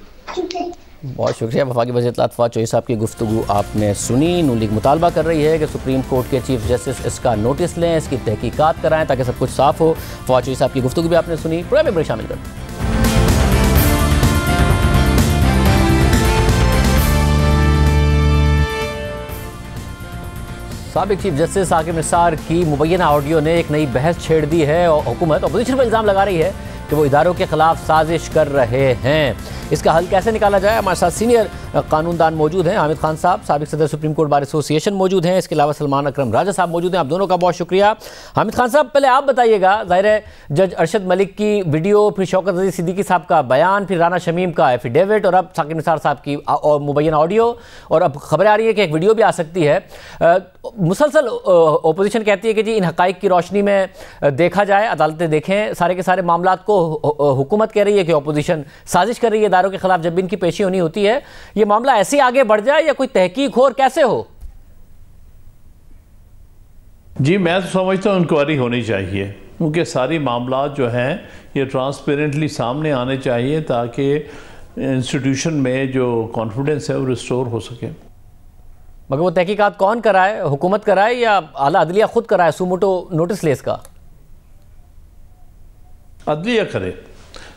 बहुत शुक्रिया। वफाकी वज़ीर इत्तलात फवाद चौधरी साहब की गुफ्तगू आपने सुनी। नून लीग मुतालबा कर रही है कि सुप्रीम कोर्ट के चीफ जस्टिस इसका नोटिस लें, इसकी तहकीकात कराएं ताकि सब कुछ साफ हो। फवाद चौधरी साहब की गुफ्तगू भी आपने सुनी, प्रोग्राम में शामिल कर। साबिक चीफ जस्टिस साकिब निसार की मुबैना ऑडियो ने एक नई बहस छेड़ दी है और हुकूमत अपोजिशन पर इल्ज़ाम लगा रही है कि वो इदारों के खिलाफ साजिश कर रहे हैं। इसका हल कैसे निकाला जाए? हमारे साथ सीनियर कानूनदान मौजूद हैं, हामिद खान साहब, साबिक सदर सुप्रीम कोर्ट बार एसोसिएशन मौजूद हैं, इसके अलावा सलमान अकरम राजा साहब मौजूद हैं। आप दोनों का बहुत शुक्रिया। हामिद खान साहब, पहले आप बताइएगा, ज़ाहिर है जज अरशद मलिक की वीडियो, फिर शौकत अली सिद्दीकी साहब का बयान, फिर राना शमीम का एफिडेविट और अब साकिब निसार साहब की और मुबैना ऑडियो, और अब खबरें आ रही है कि एक वीडियो भी आ सकती है। मुसलसल ओपोजिशन कहती है कि जी इन हक़ाइक़ की रोशनी में देखा जाए, अदालतें देखें सारे के सारे मामलात को। हुकूमत कह रही है कि अपोजिशन साजिश कर रही है इदारों के खिलाफ जब भी इनकी पेशी होनी होती है। ये मामला ऐसे आगे बढ़ जाए या कोई तहकीक हो और कैसे हो? जी मैं तो समझता हूँ इंक्वायरी होनी चाहिए, क्योंकि सारी मामलात जो हैं ये ट्रांसपेरेंटली सामने आने चाहिए ताकि इंस्टीट्यूशन में जो कॉन्फिडेंस है वो रिस्टोर हो सके। मगर वो तहकीकात कौन कराए? हुकूमत कराए या आला अदलिया खुद कराए? सुमोटो नोटिस ले इसका? अदलिया करे।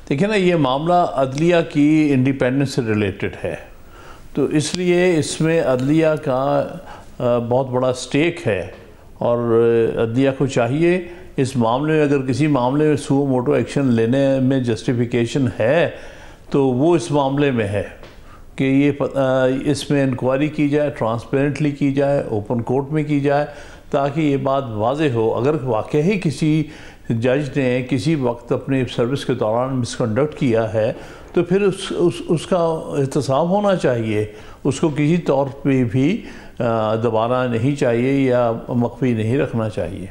देखिए ना, ये मामला अदलिया की इंडिपेंडेंस से रिलेटेड है, तो इसलिए इसमें अदलिया का बहुत बड़ा स्टेक है और अदलिया को चाहिए इस मामले में, अगर किसी मामले में सुओ मोटो एक्शन लेने में जस्टिफिकेशन है तो वो इस मामले में है कि ये इसमें इंक्वायरी की जाए, ट्रांसपेरेंटली की जाए, ओपन कोर्ट में की जाए, ताकि ये बात वाज़ेह हो। अगर वाकई ही किसी जज ने किसी वक्त अपने सर्विस के दौरान मिसकंडक्ट किया है तो फिर उसका एहतसाब होना चाहिए, उसको किसी तौर पे भी दबाना नहीं चाहिए या मख्फी नहीं रखना चाहिए।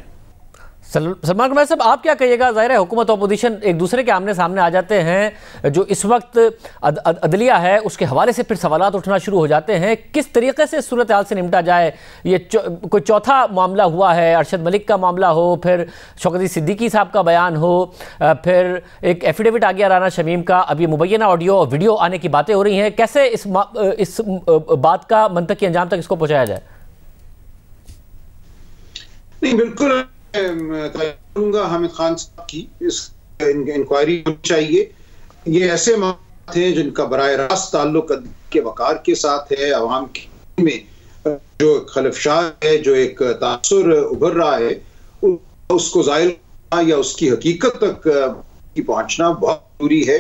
सलमान कुमार साहब, आप क्या कहिएगा? ज़ाहिर है हुकूमत अपोजिशन एक दूसरे के आमने सामने आ जाते हैं, जो इस वक्त अदलिया है उसके हवाले से फिर सवालात उठना शुरू हो जाते हैं। किस तरीके से सूरत हाल से निपटा जाए? ये कोई चौथा मामला हुआ है, अरशद मलिक का मामला हो, फिर शौकत अली सिद्दीकी साहब का बयान हो, फिर एक एफिडेविट आ गया राना शमीम का, अब ये मुबैना ऑडियो और वीडियो आने की बातें हो रही हैं। कैसे इस बात का मंतकी अंजाम तक इसको पहुँचाया जाए? नहीं, बिल्कुल कहूँगा हामिद खान साहब की इस इंक्वायरी होनी चाहिए। ये ऐसे मामले हैं जिनका बराह रास्त ताल्लुक के वकार के साथ है, अवाम में जो खलफशार है, जो एक तासुर उभर रहा है, उसको ज़ाहिर या उसकी हकीकत तक की पहुंचना बहुत जरूरी है।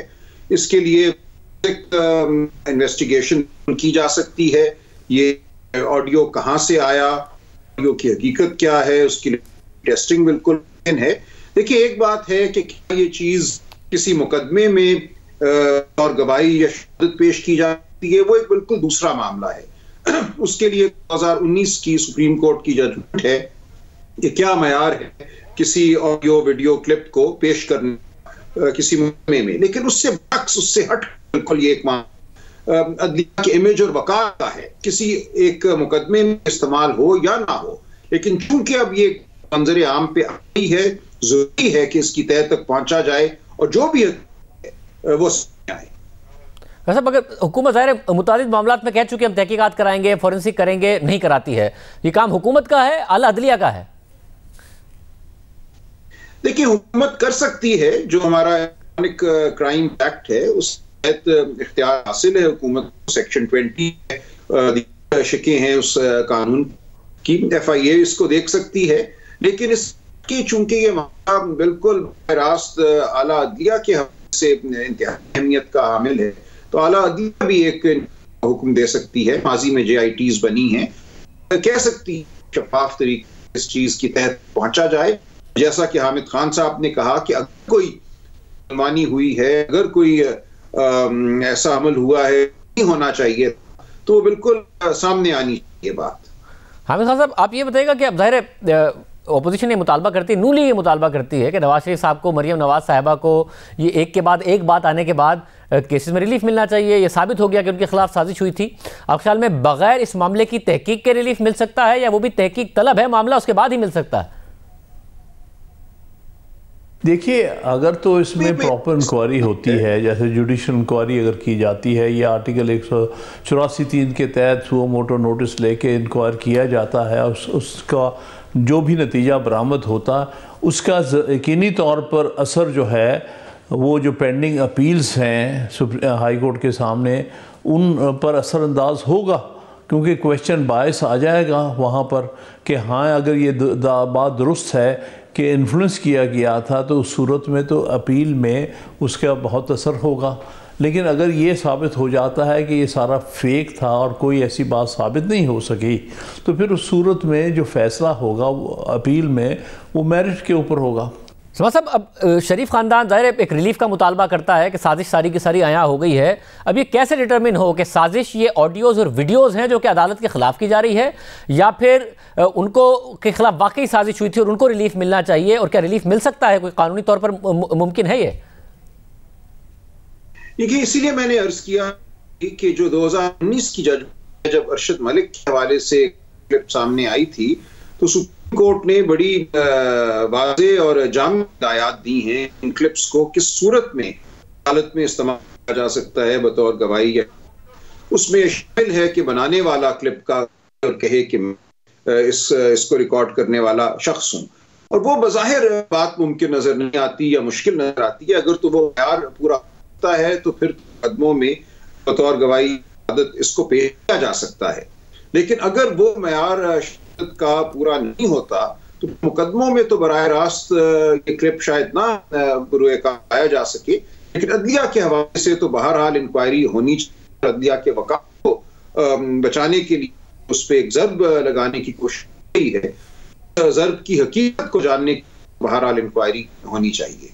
इसके लिए इन्वेस्टिगेशन की जा सकती है, ये ऑडियो कहाँ से आया, ऑडियो की हकीकत क्या है, उसकी टेस्टिंग बिल्कुल है। देखिए, एक बात है कि क्या ये चीज़ किसी मुकदमे में और गवाही या शहादत पेश की जाती है, वो एक बिल्कुल दूसरा मामला है। उसके लिए 2019 की सुप्रीम कोर्ट की जजमेंट है कि क्या मयार है किसी ऑडियो वीडियो क्लिप को पेश करने किसी मुकदमे में। लेकिन उससे बक्स, उससे हट बिल्कुल ये एक अदलिया के इमेज और वक़ार का है, किसी एक मुकदमे में इस्तेमाल हो या ना हो। लेकिन चूंकि अब ये मंजर आम पे आई है, जरूरी है कि इसकी तह तक पहुंचा जाए और जो भी है वो सामने आए। वैसे अगर हुकूमत ज़ाहिर मुतालिद मामलात में कह चुके हम तहकीकात कराएंगे, फोरेंसिक करेंगे, नहीं कराती है, ये काम हुकूमत का है, आला अदलिया का है? देखिए, हुकूमत कर सकती है, जो हमारा क्राइम एक्ट है उस तहत इख्तियार हासिल है हुकूमत को। सेक्शन 20 शिकें हैं उस कानून की, FIA इसको देख सकती है। लेकिन इसकी चूंकि ये मामला बिल्कुल रास्त आला अदलिया के हवाले से इंतहाई अहमियत का हामिल है, तो आला अदलिया भी एक हुक्म दे सकती है। माजी में JITs बनी हैं, कह सकती है शफाफ तरीके इस चीज की तहत पहुंचा जाए। जैसा कि हामिद खान साहब ने कहा कि अगर कोई मानी हुई है, अगर कोई ऐसा अमल हुआ है नहीं होना चाहिए, तो वो बिल्कुल सामने आनी चाहिए बात। हामिद खान साहब, आप ये बताइएगा कि अब ज़ाहिर ऑपोजिशन ये मुतालबा करती है, नूली ये मुतालबा करती है कि नवाज शरीफ साहब को, मरियम नवाज साहिबा को ये एक के बाद एक बात आने के बाद केसेस में रिलीफ मिलना चाहिए। ये साबित हो गया कि उनके खिलाफ साजिश हुई थी। आप ख्याल में बगैर इस मामले की तहकीक के रिलीफ मिल सकता है, या वो भी तहकीक तलब है मामला, उसके बाद ही मिल सकता है? देखिए, अगर तो इसमें प्रॉपर इंक्वायरी होती है, जैसे जुडिशल इंक्वायरी अगर की जाती है या आर्टिकल 184(3) के तहत सुओ मोटो नोटिस लेके इंक्वायर किया जाता है, उसका जो भी नतीजा बरामद होता, उसका यकीनी तौर पर असर जो है, वो जो पेंडिंग अपील्स हैं हाई कोर्ट के सामने, उन पर असरअंदाज होगा। क्योंकि क्वेश्चन बायस आ जाएगा वहाँ पर कि हाँ, अगर ये बात दुरुस्त है कि इन्फ्लुएंस किया गया था, तो उस सूरत में तो अपील में उसका बहुत असर होगा। लेकिन अगर ये साबित हो जाता है कि ये सारा फेक था और कोई ऐसी बात साबित नहीं हो सकी, तो फिर उस सूरत में जो फैसला होगा वो अपील में, वो मेरिट के ऊपर होगा। समझ साहब, अब शरीफ खानदान ज़ाहिर एक रिलीफ का मुतालबा करता है कि साजिश सारी की सारी आया हो गई है। अब ये कैसे डिटरमिन हो कि साजिश ये ऑडियोज़ और वीडियोज़ हैं जो कि अदालत के ख़िलाफ़ की जा रही है, या फिर उनको के ख़िलाफ़ वाकई साजिश हुई थी और उनको रिलीफ मिलना चाहिए? और क्या रिलीफ मिल सकता है, कोई कानूनी तौर पर मुमकिन है ये? देखिए, इसीलिए मैंने अर्ज़ किया कि जो 2019 की जज जब अरशद मलिक के हवाले से क्लिप सामने आई थी, तो सुप्रीम कोर्ट ने बड़ी वाज़े और जामी हिदायत दी हैं इन क्लिप्स को किस सूरत में अदालत में इस्तेमाल किया जा सकता है बतौर गवाही। या उसमें शामिल है कि बनाने वाला क्लिप का कहे कि इसको रिकॉर्ड करने वाला शख्स हूँ, और वो बज़ाहिर बात मुमकिन नजर नहीं आती या मुश्किल नजर आती है। अगर तो वो यार पूरा होता है तो फिर मुकदमों में बतौर गवाही इसको पेश किया जा सकता है। लेकिन अगर वो मयार का पूरा नहीं होता तो मुकदमों में तो बराह रास्त ये क्लिप शायद ना बुरुए का आया जा सके। लेकिन अदलिया के हवाले से तो बहरहाल इंक्वायरी होनी चाहिए। अदलिया के वक़ार को बचाने के लिए उस पर एक ज़र्ब लगाने की कोशिश की है। ज़र्ब की हकीकत को जानने की बहरहाल इंक्वायरी होनी चाहिए।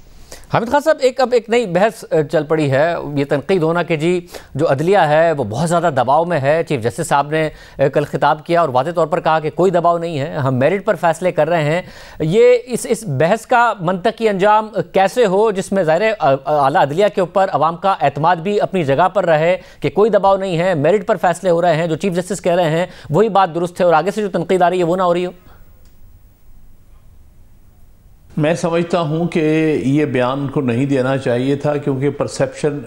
हामिद खान साहब, अब एक नई बहस चल पड़ी है, ये तनकीद होना कि जी जो अदलिया है वो बहुत ज़्यादा दबाव में है। चीफ जस्टिस साहब ने कल खिताब किया और वाज़े तौर पर कहा कि कोई दबाव नहीं है, हम मेरिट पर फैसले कर रहे हैं। ये इस बहस का मंतकी अंजाम कैसे हो जिसमें ज़ाहिर आला अदलिया के ऊपर अवाम का एतमाद भी अपनी जगह पर रहे कि कोई दबाव नहीं है, मेरिट पर फैसले हो रहे हैं, जो चीफ जस्टिस कह रहे हैं वही बात दुरुस्त है, और आगे से जो तनकीद आ रही है वो ना हो रही हो? मैं समझता हूँ कि ये बयान को नहीं देना चाहिए था, क्योंकि परसेप्शन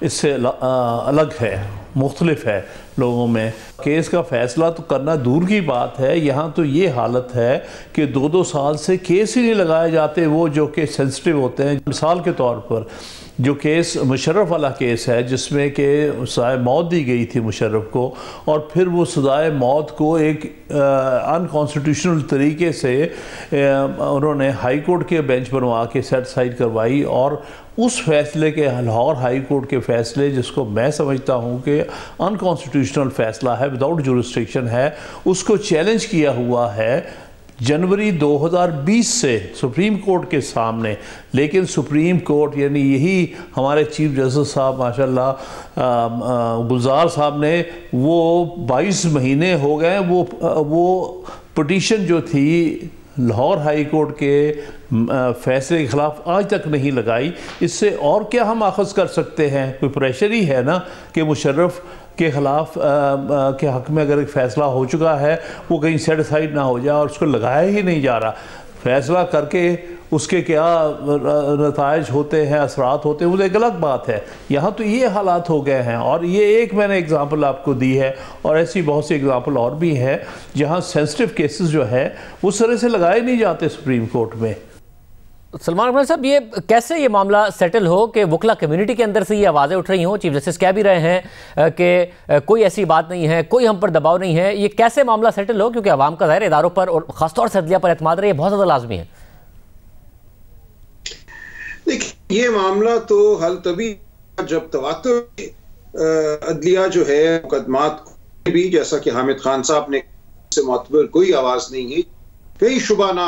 इससे अलग है, मुख्तलिफ है लोगों में। केस का फ़ैसला तो करना दूर की बात है, यहाँ तो ये हालत है कि 2-2 साल से केस ही नहीं लगाए जाते वो जो कि सेंसिटिव होते हैं। मिसाल के तौर पर जो केस मुशर्रफ वाला केस है जिसमें कि सज़ाए मौत दी गई थी मुशर्रफ को, और फिर वो सज़ाए मौत को एक अनकॉन्स्टिट्यूशनल तरीके से उन्होंने हाई कोर्ट के बेंच बनवा के सेट साइड करवाई, और उस फैसले के लाहौर हाई कोर्ट के फैसले, जिसको मैं समझता हूँ कि अनकॉन्स्टिट्यूशनल फ़ैसला है, विदाउट जुरिस्डिक्शन है, उसको चैलेंज किया हुआ है जनवरी 2020 से सुप्रीम कोर्ट के सामने। लेकिन सुप्रीम कोर्ट यानी यही हमारे चीफ जस्टिस साहब माशाल्लाह गुलजार साहब ने, वो 22 महीने हो गए वो पिटीशन जो थी लाहौर हाई कोर्ट के फैसले के ख़िलाफ़ आज तक नहीं लगाई। इससे और क्या हम आख़ज़ कर सकते हैं? कोई प्रेशर ही है ना कि मुशर्रफ के ख़िलाफ़ के हक़ में अगर एक फ़ैसला हो चुका है वो कहीं सेट साइड ना हो जाए, और उसको लगाया ही नहीं जा रहा। फ़ैसला करके उसके क्या नताइज होते हैं, असरात होते हैं, वो एक अलग बात है। यहाँ तो ये हालात हो गए हैं, और ये एक मैंने एग्ज़ाम्पल आपको दी है, और ऐसी बहुत सी एग्ज़ाम्पल और भी हैं जहाँ सेंसिटिव केसेस जो है वो सरे से लगाए नहीं जाते सुप्रीम कोर्ट में। सलमान अकबर साहब, ये कैसे ये मामला सेटल हो कि वकला कम्युनिटी के अंदर से ये आवाज़ें उठ रही हों, चीफ जस्टिस कह भी रहे हैं कि कोई ऐसी बात नहीं है, कोई हम पर दबाव नहीं है, ये कैसे मामला सेटल हो? क्योंकि अवाम का ज़ाहिर इदारों पर और ख़ासतौर से अदलिया पर एतमाद रहे, बहुत ज़्यादा लाजमी है। देखिए, ये मामला तो हल तभी जब तवातुर अदलिया जो है मुकदमात भी, जैसा कि हामिद खान साहब ने से मोतबर कोई आवाज़ नहीं है, कई शुबा ना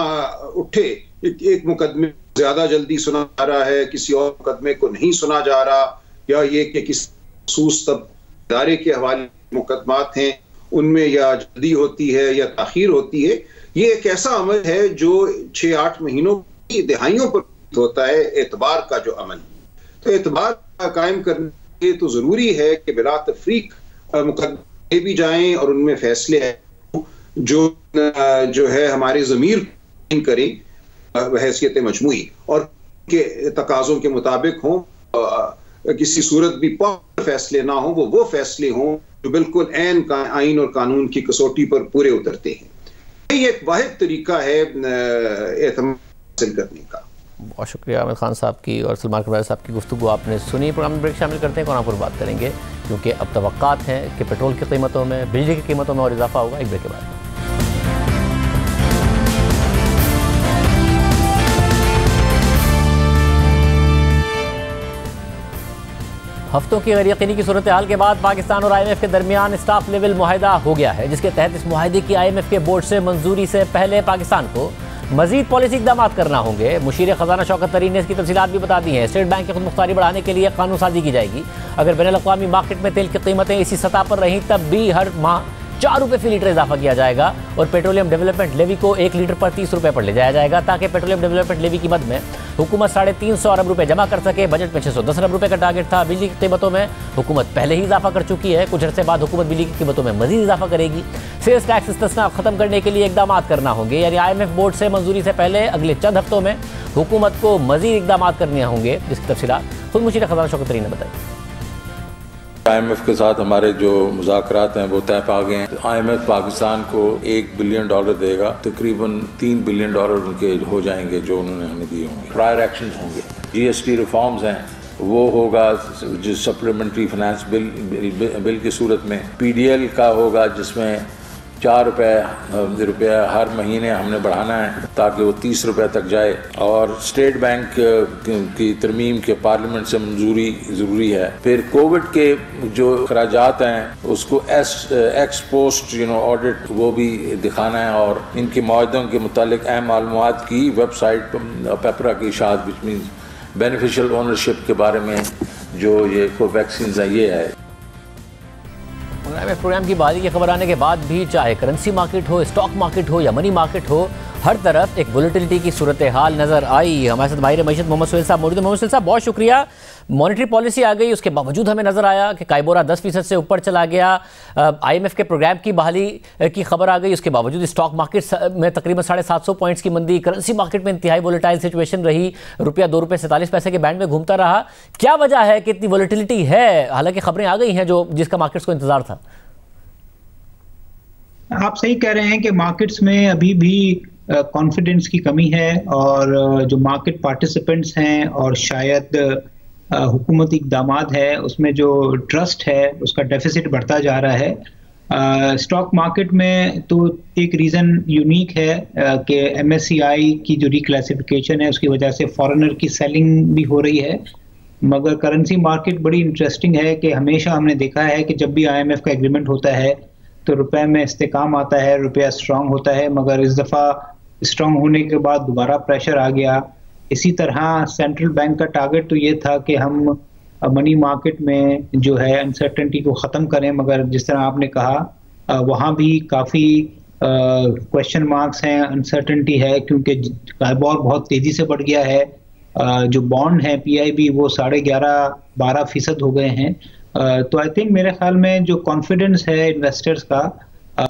उठे। एक मुकदमे ज्यादा जल्दी सुना जा रहा है, किसी और मुकदमे को नहीं सुना जा रहा, या ये कि किसी खसूस इदारे के हवाले मुकदमात हैं उनमें या जल्दी होती है या ताखीर होती है। ये एक ऐसा अमल है जो 6-8 महीनों की दिहाइयों पर होता है, एतबार का जो अमल। तो एतबार कायम करने के तो जरूरी है कि बिला तफरीक मुकदमे भी जाएं और उनमें फैसले जो है हमारे ज़मीर करें बहसियत मजमूई और के तकाज़ों के मुताबिक हों, किसी सूरत भी फैसले ना हो, वो फैसले हों जो बिल्कुल ऐन आइन और कानून की कसौटी पर पूरे उतरते हैं। ये एक वाहिद तरीका है एतमाद हासिल करने का। बहुत शुक्रिया आमिर खान साहब की और सलमान अकबर साहब की गुफ्तगू आपने सुनी। प्रोग्राम में ब्रेक शामिल करते हैं, कोरोना पर बात करेंगे क्योंकि अब तवक्कात हैं कि पेट्रोल की कीमतों में, बिजली की कीमतों में और इजाफा होगा। एक ब्रेक के बाद हफ्तों की गैर-यकीनी की सूरत हाल के बाद पाकिस्तान और IMF के दरमियान स्टाफ लेवल मुआहिदा हो गया है, जिसके तहत इस मुआहिदे की IMF के बोर्ड से मंजूरी से पहले पाकिस्तान को मजीद पॉलिसी इक़दाम करना होंगे। मुशीर ख़जाना शौकत तरीन ने इसकी तफसीलात भी बता दी हैं। स्टेट बैंक की खुदमुख्तारी बढ़ाने के लिए कानून साजी की जाएगी। अगर बैनुल-अक़वामी मार्केट में तेल की कीमतें इसी सतह पर रहीं तब भी हर माह 4 रुपये फी लीटर इजाफा किया जाएगा और पेट्रोलियम डेवलपमेंट लेवी को 1 लीटर पर 30 रुपये पर ले जाया जाएगा, ताकि पेट्रोलियम डेवलपमेंट लेवी की मद में हुकूमत 350 अरब रुपये जमा कर सके। बजट में 610 अरब रुपये का टारगेट था। बिजली की कीमतों में हुकूमत पहले ही इजाफा कर चुकी है, कुछ अर्से बाद हुकूमत बिजली की कीमतों में मजीद इजाफा करेगी। सेल्स टैक्स इस्तिस्ना खत्म करने के लिए इकदाम करना होंगे, यानी IMF बोर्ड से मंजूरी से पहले अगले चंद हफ्तों में हुकूमत को मजीद इकदाम करने होंगे, जिसकी तफसीलात खुद मुशीर ख़जाना शौकत तरीन ने बताई। IMF के साथ हमारे जो मुज़ाकरात हैं वो तय पा गए हैं। IMF पाकिस्तान को $1 बिलियन देगा, तकरीबन $3 बिलियन उनके हो जाएंगे जो उन्होंने हमें दिए होंगे। प्रायर एक्शन होंगे, GST रिफॉर्म्स हैं वो होगा जो सप्लीमेंट्री फाइनेंस बिल की सूरत में, PDL का होगा जिसमें 4 रुपये हर महीने हमने बढ़ाना है ताकि वो 30 रुपये तक जाए, और स्टेट बैंक की तरमीम के पार्लियामेंट से मंजूरी ज़रूरी है। फिर कोविड के जो खराजात हैं उसको एक्स पोस्ट ऑडिट वो भी दिखाना है, और इनके मुआहदों के मुतालिक अहम मालूमात की वेबसाइट पेपरा की इशाअत विच मीन्स बेनिफिशियल ओनरशिप के बारे में जो ये कोवैक्सीन है ये है। प्रोग्राम की बहाली की खबर आने के बाद भी चाहे करेंसी मार्केट हो, स्टॉक मार्केट हो या मनी मार्केट हो, हर तरफ एक वोलेटिलिटी की सूरत हाल नज़र आई। हमारे साथ माहिर मईशत मोहम्मद सुहेल साहब मौजूद हैं। मोहम्मद सुहेल साहब, बहुत शुक्रिया। मॉनेटरी पॉलिसी आ गई, उसके बावजूद हमें नज़र आया कि काइबोरा 10% से ऊपर चला गया। IMF के प्रोग्राम की बहाली की खबर आ गई, उसके बावजूद स्टॉक मार्केट में तकरीबन 750 पॉइंट्स की मंदी। करेंसी मार्केट में इंतहाई वोलेटाइल सिचुएशन रही, रुपया 2 रुपये 47 पैसे के बैंड में घूमता रहा। क्या वजह है कि इतनी वोलेटिलिटी है, हालांकि खबरें आ गई हैं जिसका मार्केट्स को इंतजार था? आप सही कह रहे हैं कि मार्केट्स में अभी भी कॉन्फिडेंस की कमी है, और जो मार्केट पार्टिसिपेंट्स हैं और शायद हुकूमती इक़दामात है उसमें जो ट्रस्ट है उसका डेफिसिट बढ़ता जा रहा है। स्टॉक मार्केट में तो एक रीज़न यूनिक है कि MSCI की जो रिक्लासिफिकेशन है उसकी वजह से फॉरेनर की सेलिंग भी हो रही है, मगर करेंसी मार्केट बड़ी इंटरेस्टिंग है कि हमेशा हमने देखा है कि जब भी IMF का एग्रीमेंट होता है तो रुपए में इस्तेकाम आता है, रुपया स्ट्रांग होता है, मगर इस दफ़ा स्ट्रांग होने के बाद दोबारा प्रेशर आ गया। इसी तरह सेंट्रल बैंक का टारगेट तो ये था कि हम मनी मार्केट में जो है अनसर्टेनिटी को ख़त्म करें, मगर जिस तरह आपने कहा वहाँ भी काफ़ी क्वेश्चन मार्क्स हैं, अनसर्टेनिटी है, क्योंकि बाइबॉर बहुत तेज़ी से बढ़ गया है। जो बॉन्ड है PIB वो 11.5-12% हो गए हैं। तो आई थिंक मेरे ख्याल में जो कॉन्फिडेंस है इन्वेस्टर्स का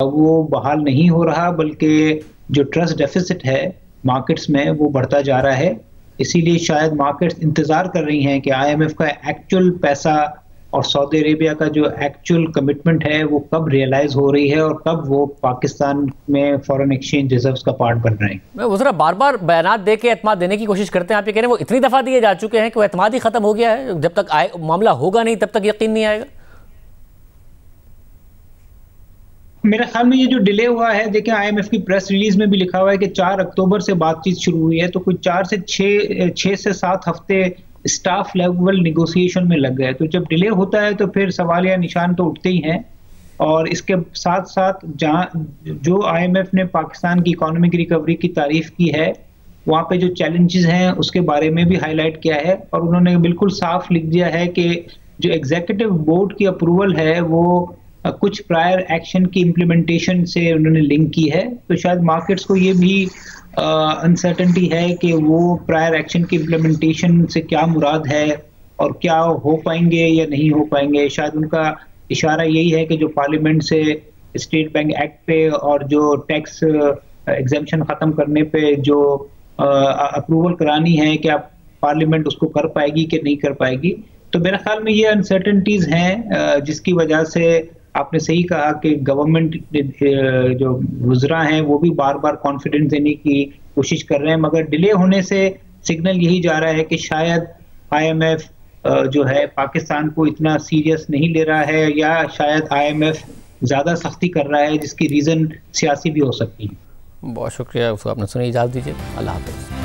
वो बहाल नहीं हो रहा, बल्कि जो ट्रस्ट डेफिसिट है मार्केट्स में वो बढ़ता जा रहा है। इसीलिए शायद मार्केट्स इंतज़ार कर रही हैं कि IMF का एक्चुअल पैसा और सऊदी अरेबिया का जो एक्चुअल कमिटमेंट है वो कब रियलाइज हो रही है और कब वो पाकिस्तान में फॉरेन एक्सचेंज रिजर्व्स का पार्ट बन रहे हैं। वो जरा बार बार बयानात दे के एतमाद देने की कोशिश करते हैं, आप ये कह रहे हैं वो इतनी दफ़ा दिए जा चुके हैं कि वो एतमाद ही खत्म हो गया है, जब तक मामला होगा नहीं तब तक यकीन नहीं आएगा। मेरे ख्याल में ये जो डिले हुआ है, देखिए IMF की प्रेस रिलीज में भी लिखा हुआ है कि 4 अक्टूबर से बातचीत शुरू हुई है, तो कुछ 6 से 7 हफ्ते स्टाफ लेवल निगोशिएशन में लग गए। तो जब डिले होता है तो फिर सवाल या निशान तो उठते ही हैं। और इसके साथ साथ जहाँ जो IMF ने पाकिस्तान की इकोनॉमिक रिकवरी की तारीफ की है, वहाँ पे जो चैलेंजेस हैं उसके बारे में भी हाईलाइट किया है, और उन्होंने बिल्कुल साफ लिख दिया है कि जो एग्जीक्यूटिव बोर्ड की अप्रूवल है वो कुछ प्रायर एक्शन की इम्प्लीमेंटेशन से उन्होंने लिंक की है। तो शायद मार्केट्स को ये भी अनसर्टेनिटी है कि वो प्रायर एक्शन की इम्प्लीमेंटेशन से क्या मुराद है और क्या हो पाएंगे या नहीं हो पाएंगे। शायद उनका इशारा यही है कि जो पार्लियामेंट से स्टेट बैंक एक्ट पे और जो टैक्स एग्जेम्पशन ख़त्म करने पे जो अप्रूवल करानी है, क्या पार्लियामेंट उसको कर पाएगी कि नहीं कर पाएगी। तो मेरे ख्याल में ये अनसर्टेनिटीज़ हैं जिसकी वजह से आपने सही कहा कि गवर्नमेंट जो वुज़रा हैं वो भी बार बार कॉन्फिडेंस देने की कोशिश कर रहे हैं, मगर डिले होने से सिग्नल यही जा रहा है कि शायद IMF जो है पाकिस्तान को इतना सीरियस नहीं ले रहा है, या शायद IMF ज़्यादा सख्ती कर रहा है जिसकी रीज़न सियासी भी हो सकती है। बहुत शुक्रिया, उसको आपने सुनी, इजाज़त दीजिए, अल्लाह हाफ़िज़।